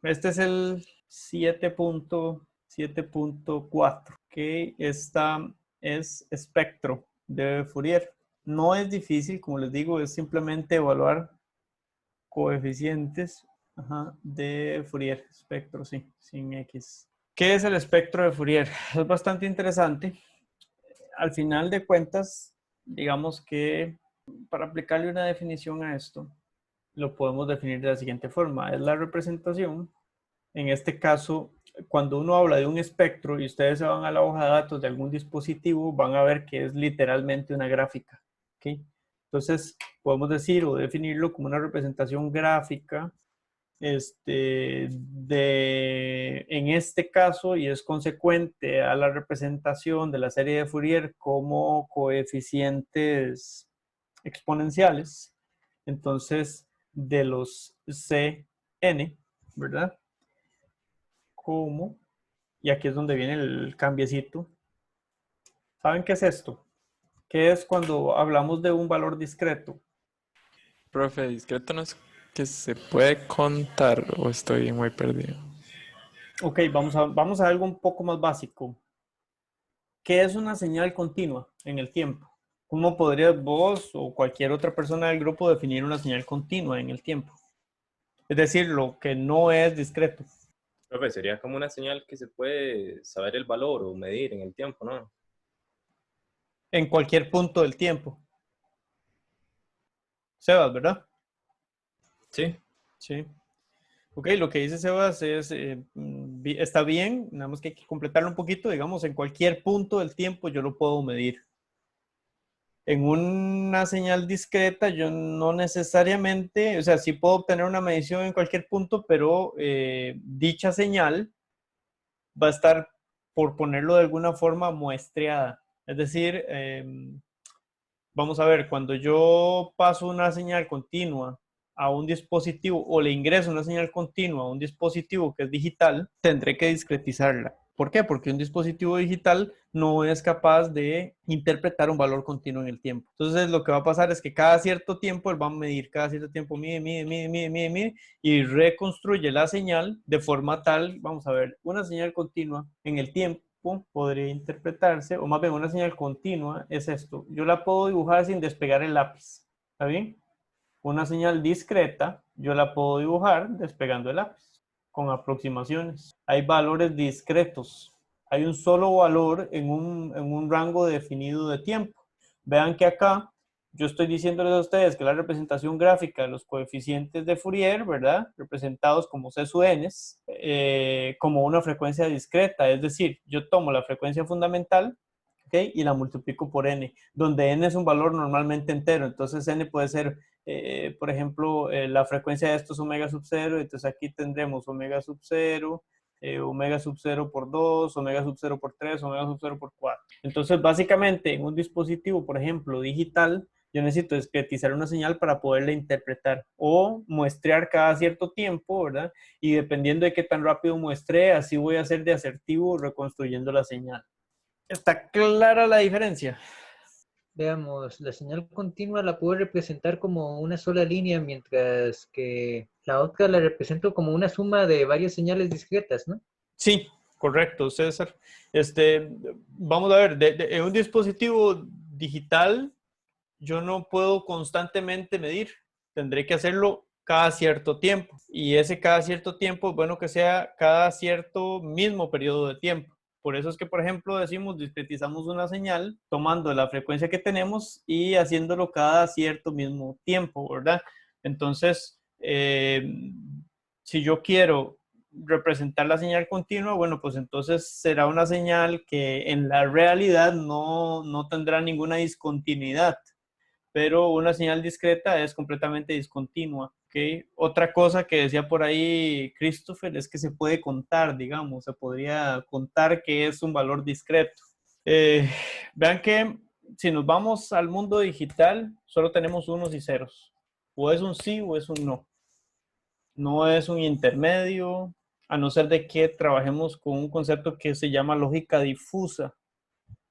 Este es el 7.7.4, que esta es espectro de Fourier. No es difícil, como les digo, es simplemente evaluar coeficientes de Fourier, espectro, sí, sin X. ¿Qué es el espectro de Fourier? Es bastante interesante. Al final de cuentas, digamos que para aplicarle una definición a esto, lo podemos definir de la siguiente forma. Es la representación. En este caso, cuando uno habla de un espectro y ustedes se van a la hoja de datos de algún dispositivo, van a ver que es literalmente una gráfica. ¿Okay? Entonces, podemos decir o definirlo como una representación gráfica en este caso, y es consecuente a la representación de la serie de Fourier como coeficientes exponenciales. Entonces, de los Cn, ¿verdad? Como, y aquí es donde viene el cambiecito. ¿Saben qué es esto? ¿Qué es cuando hablamos de un valor discreto? Profe, discreto no es que se puede contar o estoy muy perdido. Ok, vamos a algo un poco más básico. ¿Qué es una señal continua en el tiempo? ¿Cómo podrías vos o cualquier otra persona del grupo definir una señal continua en el tiempo? Es decir, lo que no es discreto. Profe, sería como una señal que se puede saber el valor o medir en el tiempo, ¿no? En cualquier punto del tiempo. Sebas, ¿verdad? Sí. Sí. Ok, lo que dice Sebas es, está bien, nada más que hay que completarlo un poquito. Digamos, en cualquier punto del tiempo yo lo puedo medir. En una señal discreta yo no necesariamente, o sea, sí puedo obtener una medición en cualquier punto, pero dicha señal va a estar, por ponerlo de alguna forma, muestreada. Es decir, vamos a ver, cuando yo paso una señal continua a un dispositivo o le ingreso una señal continua a un dispositivo que es digital, tendré que discretizarla. ¿Por qué? Porque un dispositivo digital no es capaz de interpretar un valor continuo en el tiempo. Entonces, lo que va a pasar es que cada cierto tiempo él va a medir, cada cierto tiempo mide y reconstruye la señal de forma tal, vamos a ver, una señal continua en el tiempo podría interpretarse, o más bien una señal continua, es esto. Yo la puedo dibujar sin despegar el lápiz. ¿Está bien? Una señal discreta, yo la puedo dibujar despegando el lápiz, con aproximaciones. Hay valores discretos. Hay un solo valor en un rango definido de tiempo. Vean que acá yo estoy diciéndoles a ustedes que la representación gráfica de los coeficientes de Fourier, ¿verdad? Representados como C sub n, como una frecuencia discreta. Es decir, yo tomo la frecuencia fundamental, ¿okay? Y la multiplico por n, donde n es un valor normalmente entero. Entonces n puede ser, por ejemplo, la frecuencia de esto es omega sub 0, entonces aquí tendremos omega sub 0, omega sub 0 por 2, omega sub 0 por 3, omega sub 0 por 4. Entonces, básicamente, en un dispositivo, por ejemplo, digital, yo necesito discretizar una señal para poderla interpretar o muestrear cada cierto tiempo, ¿verdad? Y dependiendo de qué tan rápido muestre, así voy a hacer de asertivo reconstruyendo la señal. ¿Está clara la diferencia? Veamos, la señal continua la puedo representar como una sola línea, mientras que la otra la represento como una suma de varias señales discretas, ¿no? Sí, correcto, César. Vamos a ver, en un dispositivo digital yo no puedo constantemente medir, tendré que hacerlo cada cierto tiempo. Y ese cada cierto tiempo es bueno que sea cada cierto mismo periodo de tiempo. Por eso es que, por ejemplo, decimos, discretizamos una señal tomando la frecuencia que tenemos y haciéndolo cada cierto mismo tiempo, ¿verdad? Entonces, si yo quiero representar la señal continua, bueno, pues entonces será una señal que en la realidad no tendrá ninguna discontinuidad, pero una señal discreta es completamente discontinua. ¿Okay? Otra cosa que decía por ahí Christopher es que se puede contar, digamos, se podría contar que es un valor discreto. Eh, Vean que si nos vamos al mundo digital, solo tenemos unos y ceros. O es un sí o es un no. No es un intermedio, a no ser de que trabajemos con un concepto que se llama lógica difusa.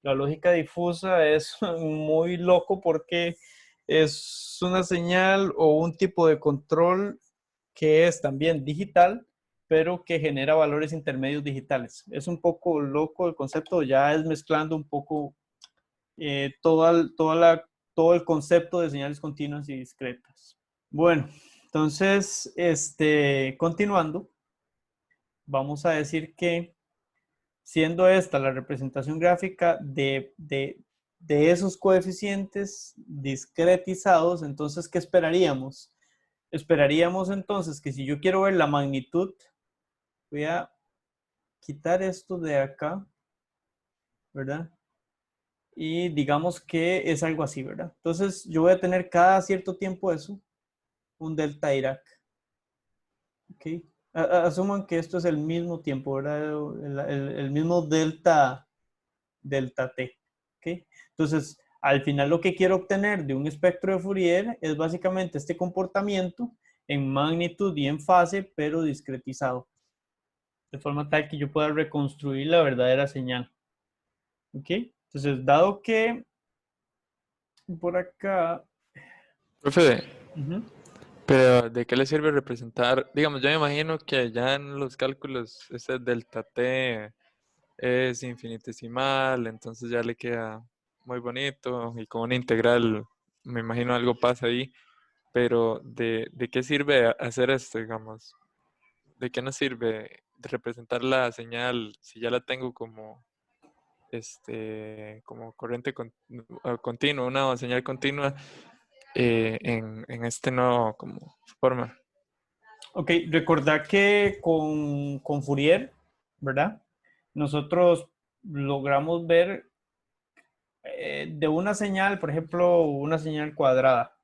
La lógica difusa es muy loco porque es una señal o un tipo de control que es también digital, pero que genera valores intermedios digitales. Es un poco loco el concepto, ya es mezclando un poco todo el concepto de señales continuas y discretas. Bueno, entonces, continuando, vamos a decir que siendo esta la representación gráfica de esos coeficientes discretizados, entonces, ¿qué esperaríamos? Esperaríamos entonces que si yo quiero ver la magnitud, voy a quitar esto de acá, ¿verdad? Y digamos que es algo así, ¿verdad? Entonces yo voy a tener cada cierto tiempo eso, un delta Dirac. ¿Ok? Asuman que esto es el mismo tiempo, ¿verdad? El mismo delta T. ¿Ok? Entonces, al final lo que quiero obtener de un espectro de Fourier es básicamente este comportamiento en magnitud y en fase, pero discretizado. De forma tal que yo pueda reconstruir la verdadera señal. ¿Ok? Entonces, dado que por acá... Profe, Uh-huh. pero ¿de qué le sirve representar? Digamos, yo me imagino que ya en los cálculos ese delta t es infinitesimal, entonces ya le queda muy bonito y con una integral, me imagino algo pasa ahí, pero ¿de qué sirve hacer esto, digamos? ¿De qué nos sirve representar la señal si ya la tengo como como corriente continua, una señal continua en este nuevo como forma? Ok, recordad que con Fourier, ¿verdad? Nosotros logramos ver de una señal, por ejemplo, una señal cuadrada.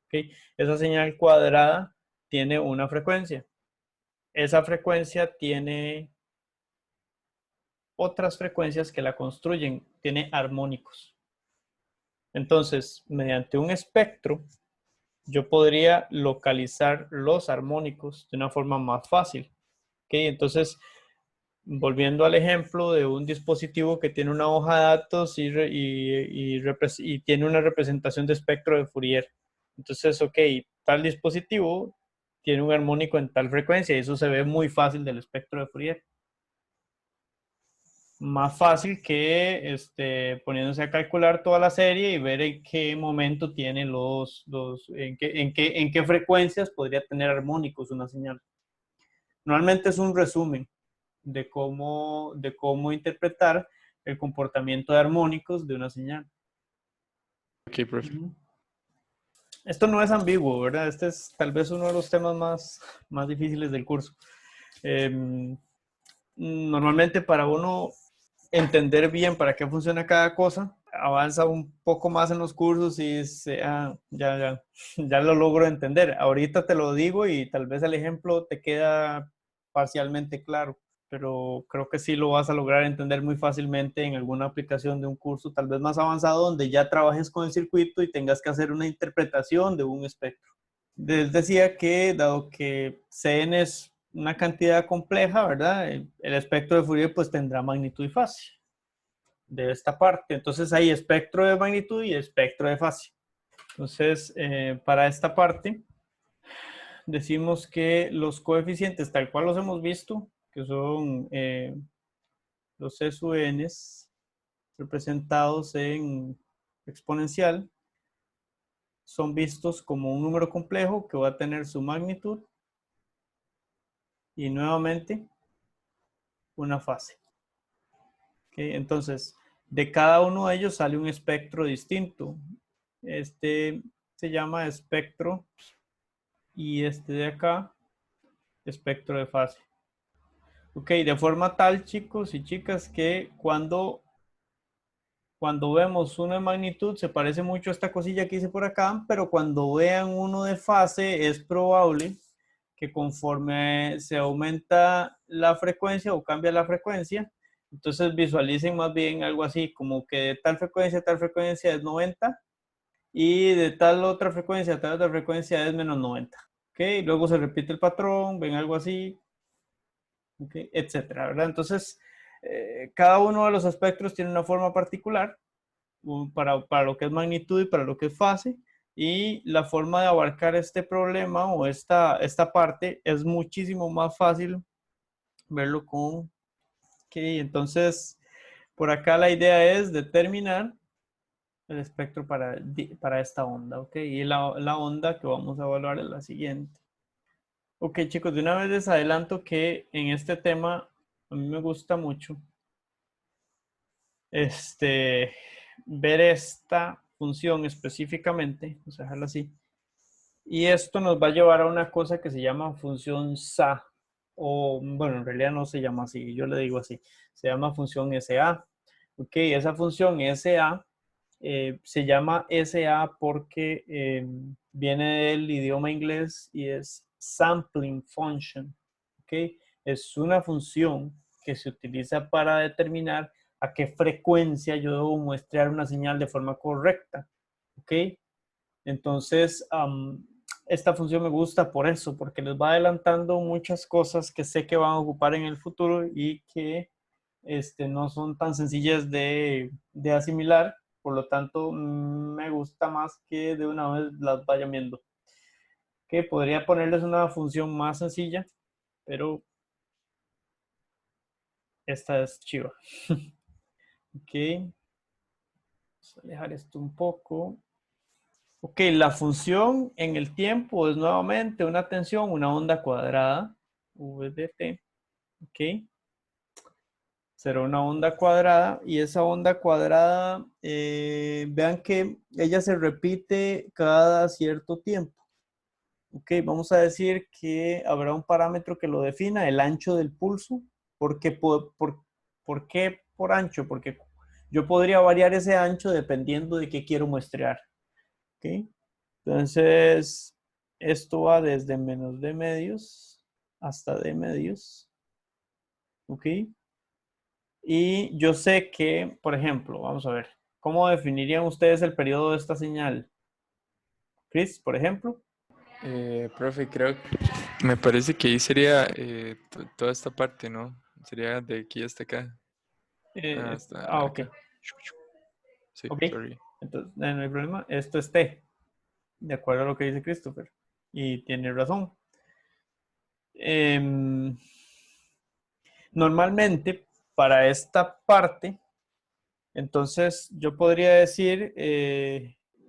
¿Ok? Esa señal cuadrada tiene una frecuencia. Esa frecuencia tiene otras frecuencias que la construyen, tiene armónicos. Entonces, mediante un espectro, yo podría localizar los armónicos de una forma más fácil. ¿Ok? Entonces, volviendo al ejemplo de un dispositivo que tiene una hoja de datos y tiene una representación de espectro de Fourier. Entonces, ok, tal dispositivo tiene un armónico en tal frecuencia y eso se ve muy fácil del espectro de Fourier. Más fácil que poniéndose a calcular toda la serie y ver en qué momento tiene en qué frecuencias podría tener armónicos una señal. Normalmente es un resumen de cómo interpretar el comportamiento de armónicos de una señal. Ok, profe. Esto no es ambiguo, ¿verdad? Este es tal vez uno de los temas más difíciles del curso. Normalmente para uno entender bien para qué funciona cada cosa, avanza un poco más en los cursos y ya lo logro entender. Ahorita te lo digo y tal vez el ejemplo te queda parcialmente claro, pero creo que sí lo vas a lograr entender muy fácilmente en alguna aplicación de un curso tal vez más avanzado donde ya trabajes con el circuito y tengas que hacer una interpretación de un espectro. Les decía que dado que Cn es una cantidad compleja, ¿verdad? El espectro de Fourier pues tendrá magnitud y fase de esta parte. Entonces hay espectro de magnitud y espectro de fase. Entonces, para esta parte, decimos que los coeficientes, tal cual los hemos visto, que son los SUNs representados en exponencial, son vistos como un número complejo que va a tener su magnitud y nuevamente una fase. ¿Okay? Entonces, de cada uno de ellos sale un espectro distinto. Este se llama espectro y este de acá, espectro de fase. Ok, de forma tal, chicos y chicas, que cuando vemos uno de magnitud se parece mucho a esta cosilla que hice por acá, pero cuando vean uno de fase es probable que conforme se aumenta la frecuencia o cambia la frecuencia, entonces visualicen más bien algo así, como que de tal frecuencia a tal frecuencia es 90 y de tal otra frecuencia a tal otra frecuencia es menos 90. ¿Ok? Luego se repite el patrón, ven algo así, ¿okay? Etcétera, ¿verdad? Entonces, cada uno de los espectros tiene una forma particular para lo que es magnitud y para lo que es fase. Y la forma de abarcar este problema o esta parte es muchísimo más fácil verlo con... Ok, entonces, por acá la idea es determinar el espectro para esta onda, ¿ok? Y la onda que vamos a evaluar es la siguiente. Ok, chicos, de una vez les adelanto que en este tema a mí me gusta mucho ver esta función específicamente, vamos a dejarla así, y esto nos va a llevar a una cosa que se llama función SA, o bueno, en realidad no se llama así, yo le digo así, se llama función SA. Ok, esa función SA se llama SA porque viene del idioma inglés y es sampling function. Ok, es una función que se utiliza para determinar a qué frecuencia yo debo muestrear una señal de forma correcta. Ok, entonces esta función me gusta por eso, porque les va adelantando muchas cosas que sé que van a ocupar en el futuro y que no son tan sencillas de asimilar. Por lo tanto, me gusta más que de una vez las vayan viendo. Que podría ponerles una función más sencilla, pero esta es chiva. Ok, vamos a dejar esto un poco. Ok, la función en el tiempo es nuevamente una tensión, una onda cuadrada, v de t. Ok, será una onda cuadrada y esa onda cuadrada, vean que ella se repite cada cierto tiempo. Ok, vamos a decir que habrá un parámetro que lo defina, el ancho del pulso. ¿Por qué por qué por ancho? Porque yo podría variar ese ancho dependiendo de qué quiero muestrear. Ok, entonces esto va desde menos d medios hasta d medios. Ok, y yo sé que, por ejemplo, vamos a ver, ¿cómo definirían ustedes el periodo de esta señal? Chris, por ejemplo. Profe, creo que me parece que ahí sería toda esta parte, ¿no? Sería de aquí hasta acá. Hasta Ok. acá. Sí, Ok. sorry. Entonces, no hay problema. Esto es T, de acuerdo a lo que dice Christopher. Y tiene razón. Normalmente, para esta parte, entonces yo podría decir,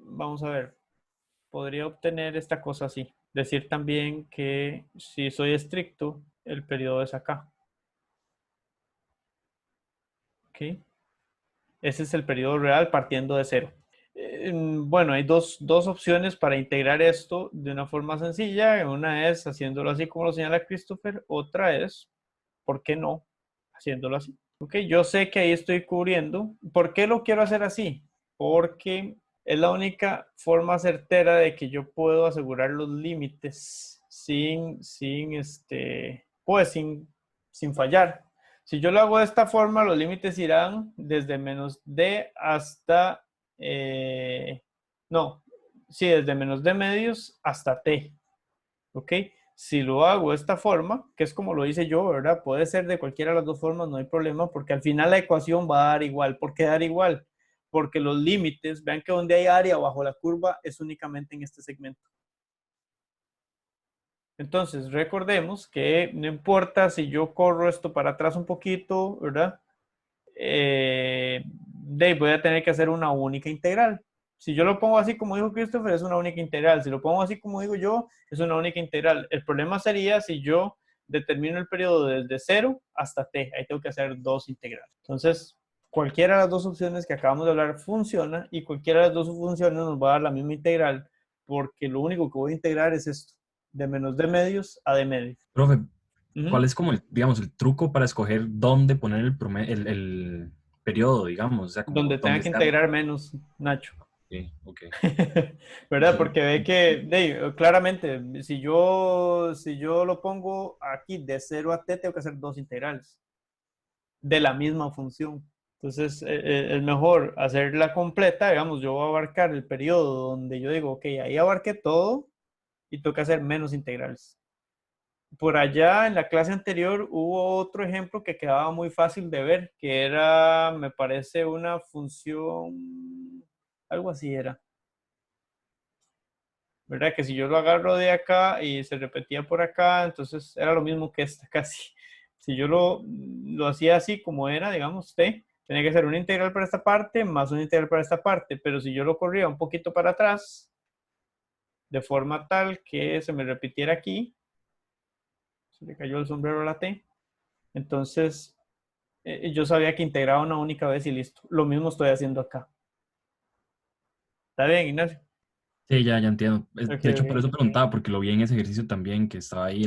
vamos a ver, podría obtener esta cosa así. Decir también que si soy estricto, el periodo es acá. ¿Ok? Ese es el periodo real partiendo de cero. Bueno, hay dos opciones para integrar esto de una forma sencilla. Una es haciéndolo así como lo señala Christopher. Otra es, ¿por qué no? Haciéndolo así. Ok, yo sé que ahí estoy cubriendo. ¿Por qué lo quiero hacer así? Porque es la única forma certera de que yo puedo asegurar los límites pues sin fallar. Si yo lo hago de esta forma, los límites irán desde menos d hasta, no, sí, desde menos d medios hasta t. ¿Ok? Si lo hago de esta forma, que es como lo hice yo, ¿verdad? Puede ser de cualquiera de las dos formas, no hay problema, porque al final la ecuación va a dar igual. ¿Por qué dar igual? Porque los límites, vean que donde hay área bajo la curva es únicamente en este segmento. Entonces, recordemos que no importa si yo corro esto para atrás un poquito, ¿verdad? Voy a tener que hacer una única integral. Si yo lo pongo así como dijo Christopher, es una única integral. Si lo pongo así como digo yo, es una única integral. El problema sería si yo determino el periodo desde 0 hasta t. Ahí tengo que hacer dos integrales. Entonces, cualquiera de las dos opciones que acabamos de hablar funciona y cualquiera de las dos funciones nos va a dar la misma integral porque lo único que voy a integrar es esto, de menos d medios a d medios. Profe, ¿cuál Ujú. es como digamos, el truco para escoger dónde poner el periodo, digamos? O sea, como Donde tenga dónde que está. integrar menos, Nacho. Sí, ok. ¿Verdad? Porque ve que claramente, si yo lo pongo aquí de 0 a t, tengo que hacer dos integrales de la misma función. Entonces, es mejor hacerla completa, digamos, yo voy a abarcar el periodo donde yo digo, ok, ahí abarqué todo y tengo que hacer menos integrales. Por allá en la clase anterior hubo otro ejemplo que quedaba muy fácil de ver, que era, me parece, una función, algo así era. ¿Verdad? Que si yo lo agarro de acá y se repetía por acá, entonces era lo mismo que esta casi. Si yo lo hacía así como era, digamos, t, tenía que ser una integral para esta parte más una integral para esta parte, pero si yo lo corría un poquito para atrás, de forma tal que se me repitiera aquí, se le cayó el sombrero a la t, entonces yo sabía que integraba una única vez y listo. Lo mismo estoy haciendo acá. ¿Está bien, Ignacio? Sí, ya entiendo. Ok, De hecho, por eso ok. preguntaba, porque lo vi en ese ejercicio también, que estaba ahí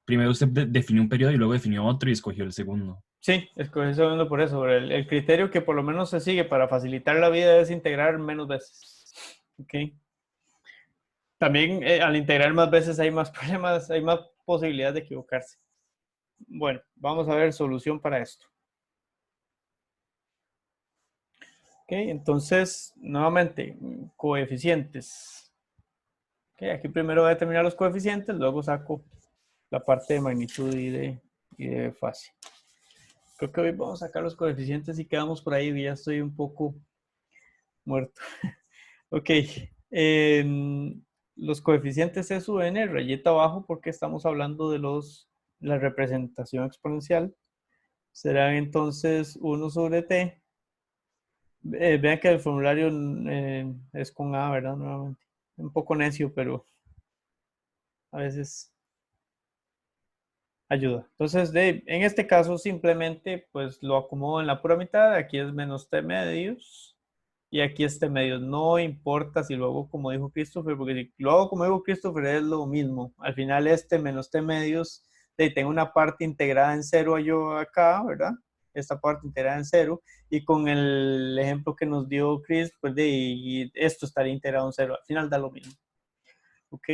Primero usted definió un periodo y luego definió otro y escogió el segundo. Sí, escogí segundo por eso. El criterio que por lo menos se sigue para facilitar la vida es integrar menos veces. Ok. También al integrar más veces hay más problemas, hay más posibilidades de equivocarse. Bueno, vamos a ver solución para esto. Ok, entonces, nuevamente, coeficientes. Ok, aquí primero voy a determinar los coeficientes, luego saco la parte de magnitud y de fase. Creo que hoy vamos a sacar los coeficientes y quedamos por ahí, ya estoy un poco muerto. Ok, los coeficientes S sub n, rayita abajo, porque estamos hablando de la representación exponencial, serán entonces 1 sobre t. Vean que el formulario es con A, ¿verdad? Nuevamente. Un poco necio, pero a veces ayuda. Entonces, en este caso, simplemente pues lo acomodo en la pura mitad. Aquí es menos t medios. Y aquí es t medios. No importa si lo hago como dijo Christopher, porque si lo hago como dijo Christopher es lo mismo. Al final este menos t medios, tengo una parte integrada en cero yo acá, ¿verdad? Esta parte integrada en cero. Y con el ejemplo que nos dio Chris, pues y esto estaría integrado en cero. Al final da lo mismo. ¿Ok?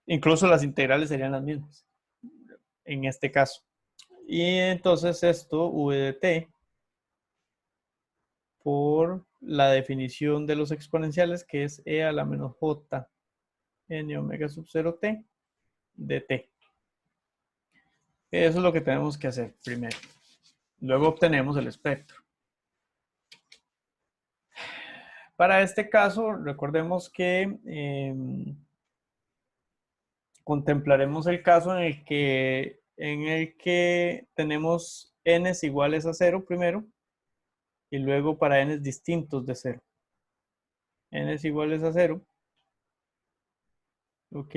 Incluso las integrales serían las mismas en este caso. Y entonces esto, v de t, por la definición de los exponenciales, que es e a la menos j n omega sub 0 t de t. Eso es lo que tenemos que hacer primero. Luego obtenemos el espectro. Para este caso, recordemos que contemplaremos el caso en el que tenemos n iguales a 0 primero y luego para n distintos de 0. N iguales a 0. Ok,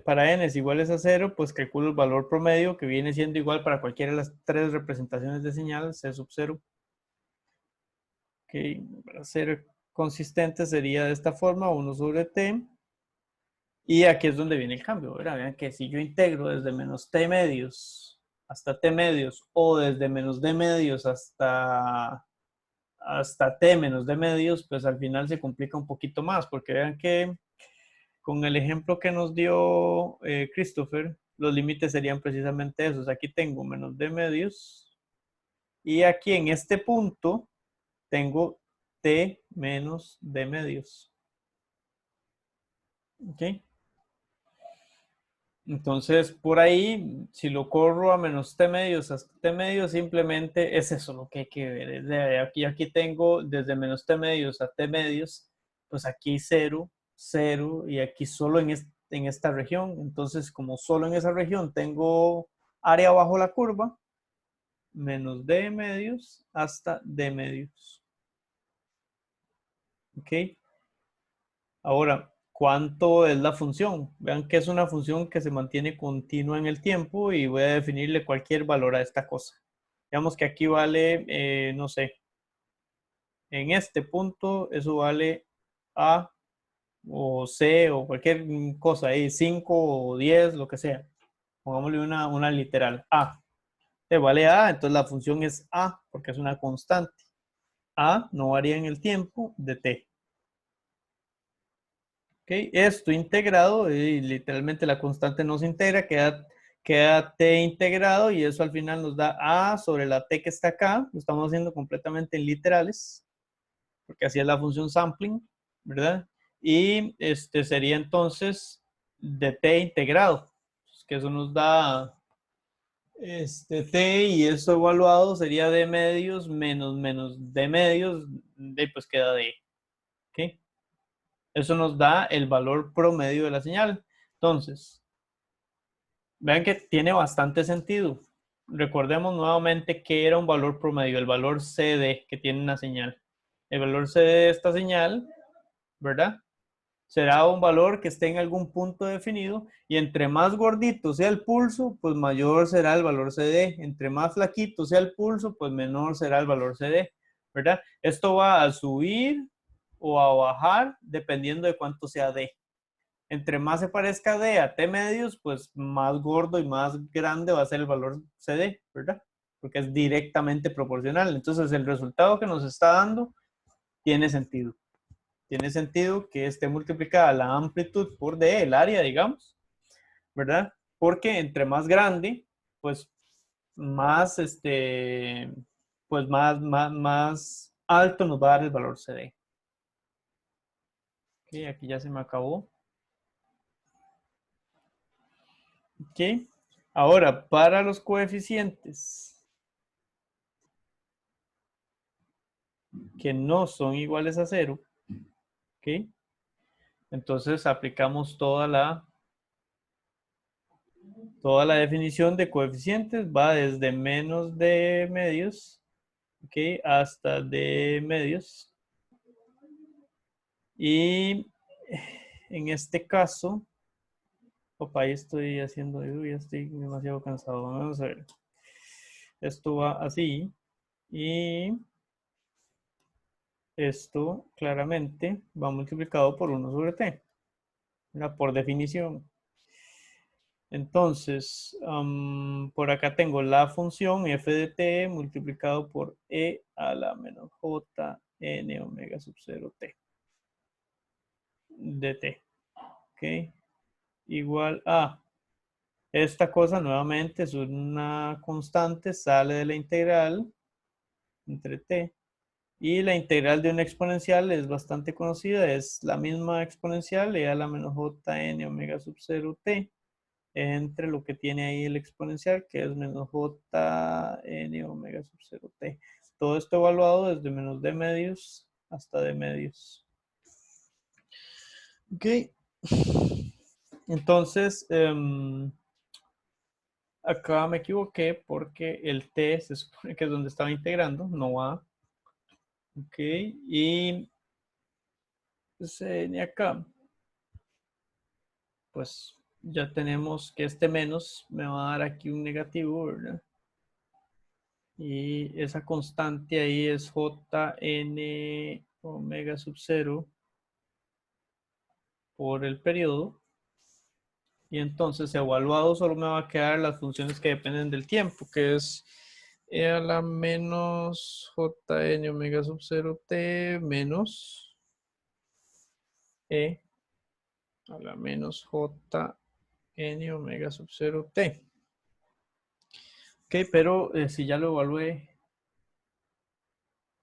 para n iguales a 0, pues calculo el valor promedio que viene siendo igual para cualquiera de las tres representaciones de señal, C sub 0. Ok, para ser consistente sería de esta forma, 1 sobre t. Y aquí es donde viene el cambio, ¿verdad? Vean que si yo integro desde menos t medios hasta t medios o desde menos d medios hasta t menos d medios, pues al final se complica un poquito más, porque vean que con el ejemplo que nos dio Christopher, los límites serían precisamente esos. Aquí tengo menos d medios y aquí en este punto tengo t menos d medios. ¿Ok? Entonces, por ahí, si lo corro a menos t medios hasta t medios, simplemente es eso lo que hay que ver. Aquí tengo desde menos t medios a t medios, pues aquí 0, 0 y aquí solo en esta región. Entonces, como solo en esa región tengo área bajo la curva, menos d medios hasta d medios. ¿Ok? Ahora, ¿cuánto es la función? Vean que es una función que se mantiene continua en el tiempo y voy a definirle cualquier valor a esta cosa. Digamos que aquí vale, no sé, en este punto eso vale A o C o cualquier cosa ahí, 5 o 10, lo que sea. Pongámosle una literal, A. Vale A, entonces la función es A porque es una constante. A no varía en el tiempo de T. Okay. Esto integrado, y literalmente la constante no se integra, queda t integrado y eso al final nos da a sobre la t que está acá. Lo estamos haciendo completamente en literales, porque así es la función sampling, ¿verdad? Y sería entonces de t integrado, que eso nos da t y eso evaluado sería d medios menos d medios, pues queda d. ¿Ok? Eso nos da el valor promedio de la señal. Entonces, vean que tiene bastante sentido. recordemos nuevamente que era un valor promedio, el valor CD que tiene una señal. El valor CD de esta señal, ¿verdad? Será un valor que esté en algún punto definido y entre más gordito sea el pulso, pues mayor será el valor CD. Entre más flaquito sea el pulso, pues menor será el valor CD, ¿verdad? Esto va a subir o a bajar dependiendo de cuánto sea D. Entre más se parezca D a T medios, pues más gordo y más grande va a ser el valor CD, ¿verdad? Porque es directamente proporcional. Entonces el resultado que nos está dando tiene sentido. Tiene sentido que esté multiplicada la amplitud por D, el área, digamos, ¿verdad? Porque entre más grande, pues más, pues más alto nos va a dar el valor CD. Ok, aquí ya se me acabó. Ok, ahora para los coeficientes que no son iguales a 0, ok, entonces aplicamos toda la definición de coeficientes, va desde menos de medios, ok, hasta de medios. Y en este caso, opa, ahí estoy haciendo, ya estoy demasiado cansado. Vamos a ver. Esto va así. Y esto claramente va multiplicado por 1 sobre t, ¿verdad? Por definición. Entonces, por acá tengo la función f de t multiplicado por e a la menos j n omega sub 0 t de t. ¿Ok? Igual a esta cosa nuevamente es una constante, sale de la integral entre t. Y la integral de una exponencial es bastante conocida, es la misma exponencial, e a la menos jn omega sub 0 t, entre lo que tiene ahí el exponencial, que es menos jn omega sub 0 t. Todo esto evaluado desde menos d medios hasta d medios. Ok. Entonces, acá me equivoqué porque el t se supone que es donde estaba integrando, no va. Ok, y ni acá, pues ya tenemos que este menos me va a dar aquí un negativo, ¿verdad? Y esa constante ahí es jn omega sub 0 por el periodo. Y entonces evaluado solo me va a quedar las funciones que dependen del tiempo, que es e a la menos jn omega sub 0 t menos e a la menos jn omega sub 0 t. Ok, pero si ya lo evalué,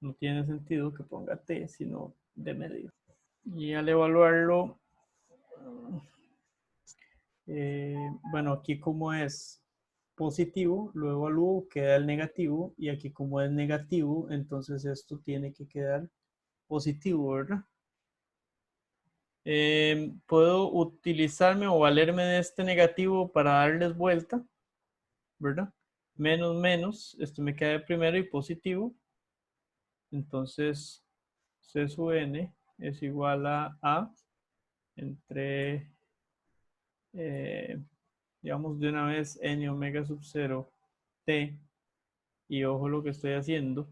no tiene sentido que ponga t, sino de medio. Y al evaluarlo, bueno, aquí como es positivo, lo evalúo, queda el negativo, y aquí como es negativo, entonces esto tiene que quedar positivo, ¿verdad? Puedo utilizarme o valerme de este negativo para darles vuelta, ¿verdad? Menos, menos, esto me queda de primero y positivo. Entonces, C sub n es igual a entre, digamos de una vez, n omega sub 0 t, y ojo lo que estoy haciendo,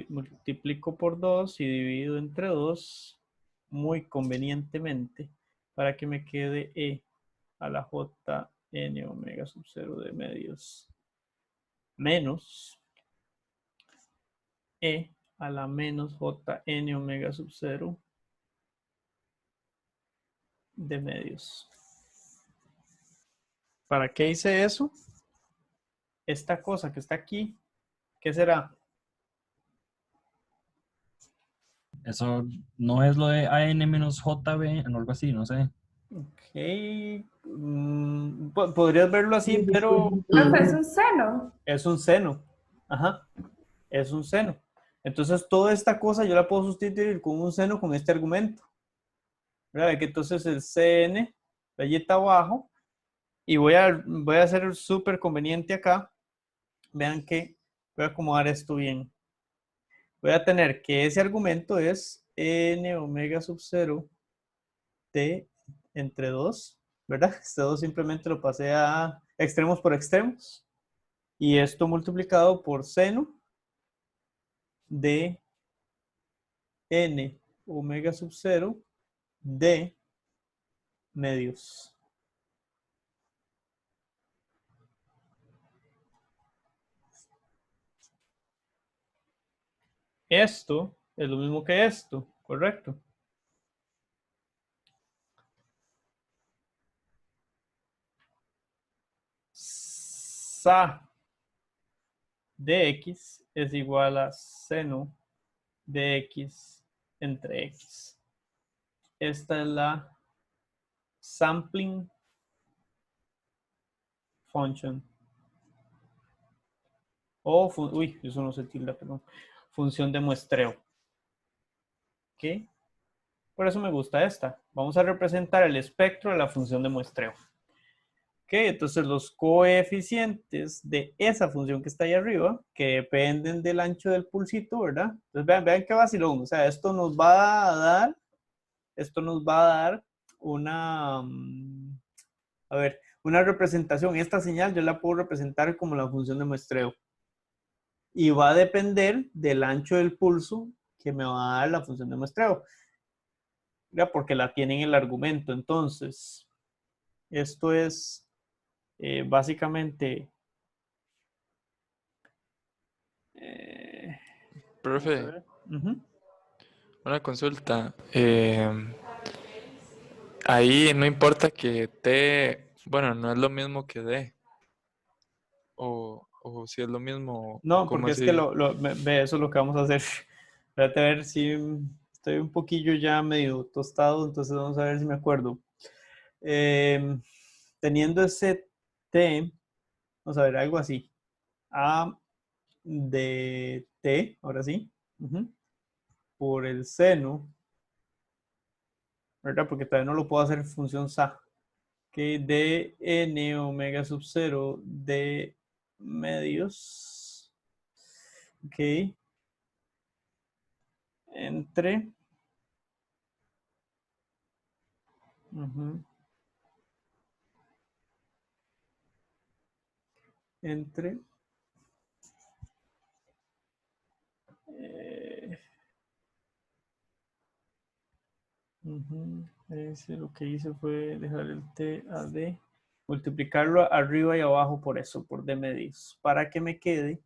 multiplico por 2 y divido entre 2 muy convenientemente para que me quede e a la j n omega sub 0 de medios menos e a la menos j n omega sub 0 de medios. ¿Para qué hice eso? Esta cosa que está aquí, ¿qué será? Eso no es lo de AN menos JB, o algo así, no sé. Ok. Podrías verlo así, pero Profe, es un seno. es un seno. Ajá. Es un seno. Entonces, toda esta cosa yo la puedo sustituir con un seno con este argumento. ¿Verdad? Que entonces el CN, rayita abajo, y voy a hacer súper conveniente acá, vean que voy a acomodar esto bien. Voy a tener que ese argumento es n omega sub 0 t entre 2, ¿verdad? Este 2 simplemente lo pasé a extremos por extremos. Y esto multiplicado por seno de n omega sub 0 de medios. Esto es lo mismo que esto, ¿correcto? Sa de x es igual a seno de x entre x. Esta es la sampling function. O, uy, eso no se tilda, perdón. Función de muestreo. ¿Ok? Por eso me gusta esta. Vamos a representar el espectro de la función de muestreo. Ok, entonces los coeficientes de esa función que está ahí arriba, que dependen del ancho del pulsito, ¿verdad? Entonces vean qué vacilón. O sea, esto nos va a dar una, a ver, una representación. Esta señal yo la puedo representar como la función de muestreo. Y va a depender del ancho del pulso que me va a dar la función de muestreo. ¿Verdad? Porque la tiene en el argumento. Entonces, esto es básicamente... Profe, una consulta. Ahí no importa que T, bueno, no es lo mismo que D. O si es lo mismo, o No, cómo porque es que así. ve, eso es lo que vamos a hacer. Espérate a ver si estoy un poquillo ya medio tostado, entonces vamos a ver si me acuerdo. Teniendo ese T, vamos a ver, algo así. A de T, ahora sí, por el seno, ¿verdad? Porque todavía no lo puedo hacer función SA. Que de n omega sub 0 de medios, ok, entre entre ese, lo que hice fue dejar el T a D, multiplicarlo arriba y abajo por eso, por D medios, para que me quede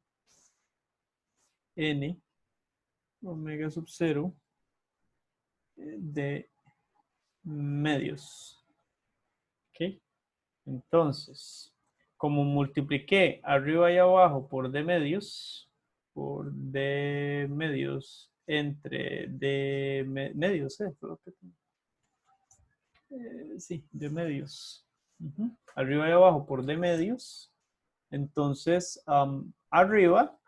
n omega sub 0 de medios. ¿Ok? Entonces, como multipliqué arriba y abajo por D medios entre D medios, sí, D medios. Arriba y abajo por D medios. Entonces, arriba,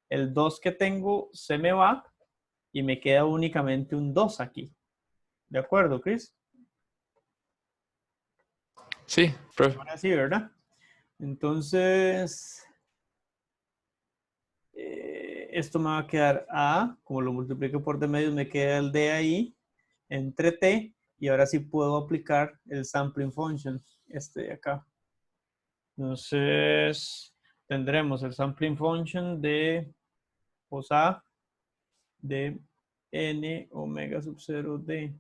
el 2 que tengo se me va y me queda únicamente un 2 aquí. ¿De acuerdo, Chris? Sí, profe. Ahora sí, ¿verdad? Entonces, esto me va a quedar A, como lo multiplico por D medios, me queda el D ahí, entre T, y ahora sí puedo aplicar el sampling function, este de acá. Entonces, tendremos el sampling function de A de n omega sub 0 d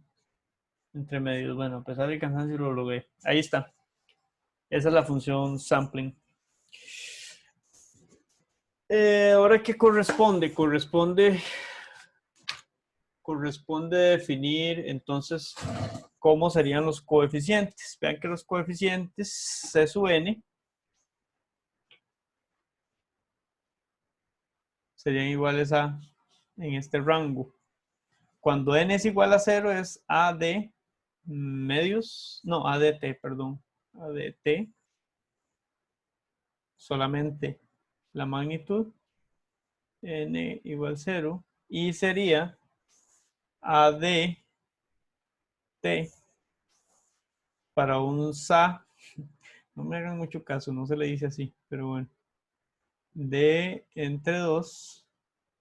entre medios. Bueno, a pesar del cansancio lo logré. Ahí está. Esa es la función sampling. Ahora, ¿qué corresponde? Corresponde definir entonces cómo serían los coeficientes. Vean que los coeficientes C sub n serían iguales a, en este rango. Cuando n es igual a 0 es a de medios, no, a de t, perdón, a de t, solamente la magnitud, n igual 0, y sería a de t para un SA, no me hagan mucho caso, no se le dice así, pero bueno, D entre 2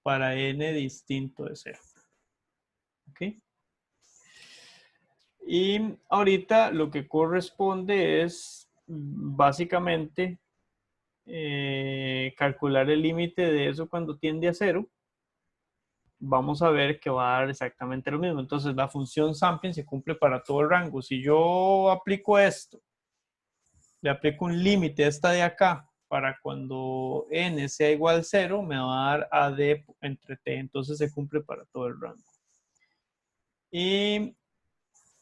para n distinto de 0. ¿Ok? Y ahorita lo que corresponde es básicamente calcular el límite de eso cuando tiende a 0. Vamos a ver que va a dar exactamente lo mismo. Entonces la función sampling se cumple para todo el rango. Si yo aplico esto, le aplico un límite a esta de acá para cuando n sea igual a 0, me va a dar AD entre t. Entonces se cumple para todo el rango. Y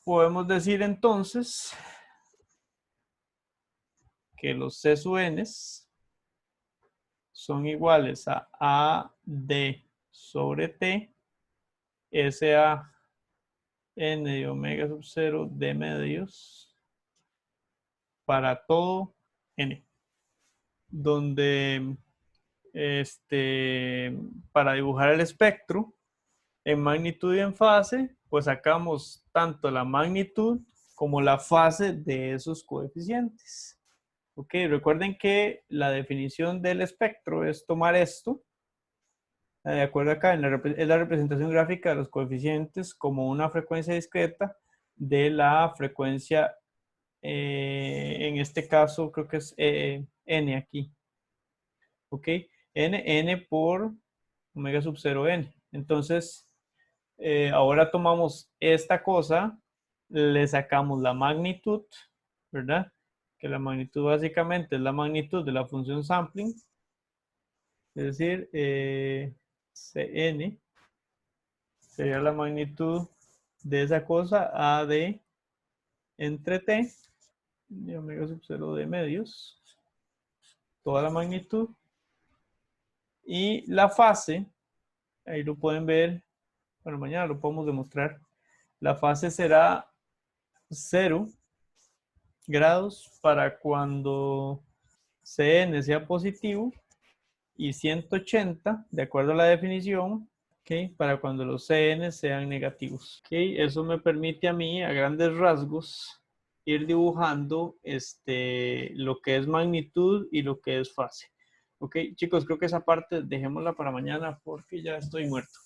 podemos decir entonces que los C sub n son iguales a AD sobre t, SA n de omega sub 0 d medios para todo n, donde para dibujar el espectro en magnitud y en fase, pues sacamos tanto la magnitud como la fase de esos coeficientes. Ok, recuerden que la definición del espectro es tomar esto, de acuerdo acá, es la representación gráfica de los coeficientes como una frecuencia discreta de la frecuencia, en este caso creo que es n aquí. Ok, n por omega sub 0 n. Entonces, ahora tomamos esta cosa, le sacamos la magnitud, ¿verdad? Que la magnitud básicamente es la magnitud de la función sampling, es decir, Cn sería la magnitud de esa cosa, AD entre t, de omega sub 0 de medios, toda la magnitud, y la fase, ahí lo pueden ver, bueno, mañana lo podemos demostrar, la fase será 0 grados para cuando Cn sea positivo y 180, de acuerdo a la definición, ¿okay? Para cuando los Cn sean negativos. ¿Okay? Eso me permite a mí, a grandes rasgos, ir dibujando lo que es magnitud y lo que es fase. Ok, chicos, creo que esa parte dejémosla para mañana porque ya estoy muerto.